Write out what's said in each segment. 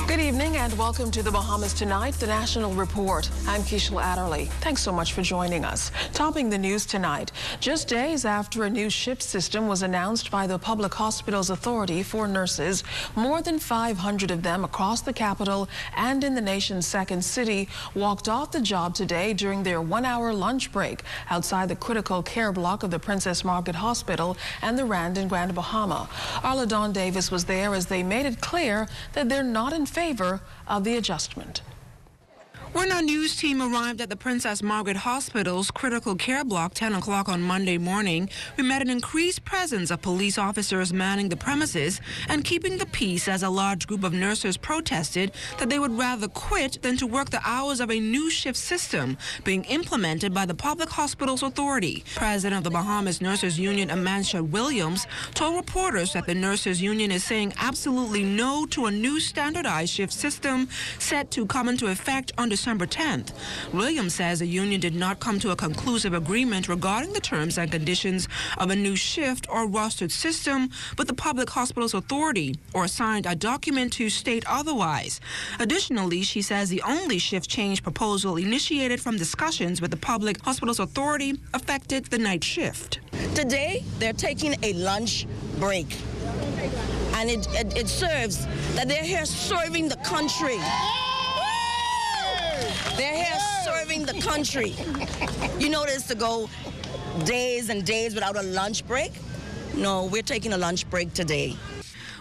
Good evening and welcome to the Bahamas Tonight, the National Report. I'm Keishla Adderley. Thanks so much for joining us. Topping the news tonight, just days after a new shift system was announced by the Public Hospitals Authority for nurses, more than 500 of them across the capital and in the nation's second city walked off the job today during their one-hour lunch break outside the critical care block of the Princess Margaret Hospital and the Rand in Grand Bahama. Our LaDawn Davis was there as they made it clear that they're not in favor of the adjustment. When our news team arrived at the Princess Margaret Hospital's critical care block 10 o'clock on Monday morning, we met an increased presence of police officers manning the premises and keeping the peace as a large group of nurses protested that they would rather quit than to work the hours of a new shift system being implemented by the Public Hospitals Authority. President of the Bahamas Nurses Union, Amansha Williams, told reporters that the Nurses Union is saying absolutely no to a new standardized shift system set to come into effect on December 10th. Williams says the union did not come to a conclusive agreement regarding the terms and conditions of a new shift or rostered system with the Public Hospitals Authority or signed a document to state otherwise. Additionally, she says the only shift change proposal initiated from discussions with the Public Hospitals Authority affected the night shift. Today, they're taking a lunch break, and it serves that they're here serving the country. They're here serving the country. You notice to go days and days without a lunch break? No, we're taking a lunch break today.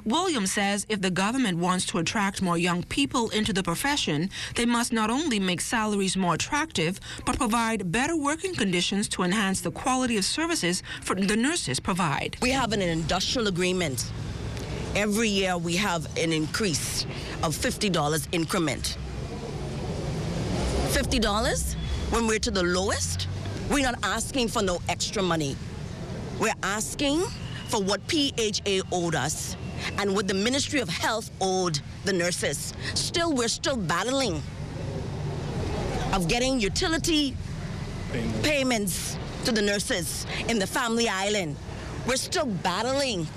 Williams says if the government wants to attract more young people into the profession, they must not only make salaries more attractive, but provide better working conditions to enhance the quality of services for the nurses provide. We have an industrial agreement. Every year we have an increase of $50 increment. $50 when we're to the lowest. We're not asking for no extra money. We're asking for what PHA owed us and what the Ministry of Health owed the nurses. We're still battling of getting utility payments to the nurses in the Family Island. We're still battling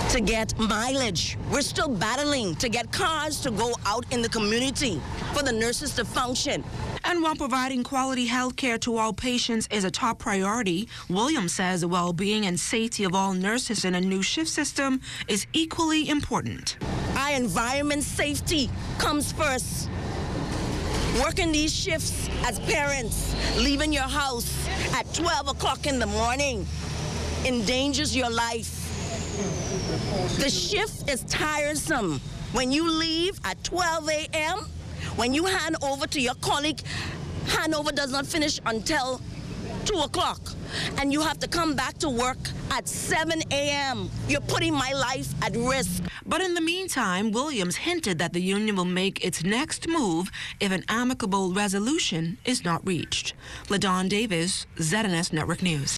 to get mileage. We're still battling to get cars to go out in the community for the nurses to function. And while providing quality health care to all patients is a top priority, Williams says the well-being and safety of all nurses in a new shift system is equally important. Our environment safety comes first. Working these shifts as parents, leaving your house at 12 o'clock in the morning endangers your life. The shift is tiresome. When you leave at 12 a.m., when you hand over to your colleague, handover does not finish until 2 o'clock. And you have to come back to work at 7 a.m. You're putting my life at risk. But in the meantime, Williams hinted that the union will make its next move if an amicable resolution is not reached. LaDawn Davis, ZNS Network News.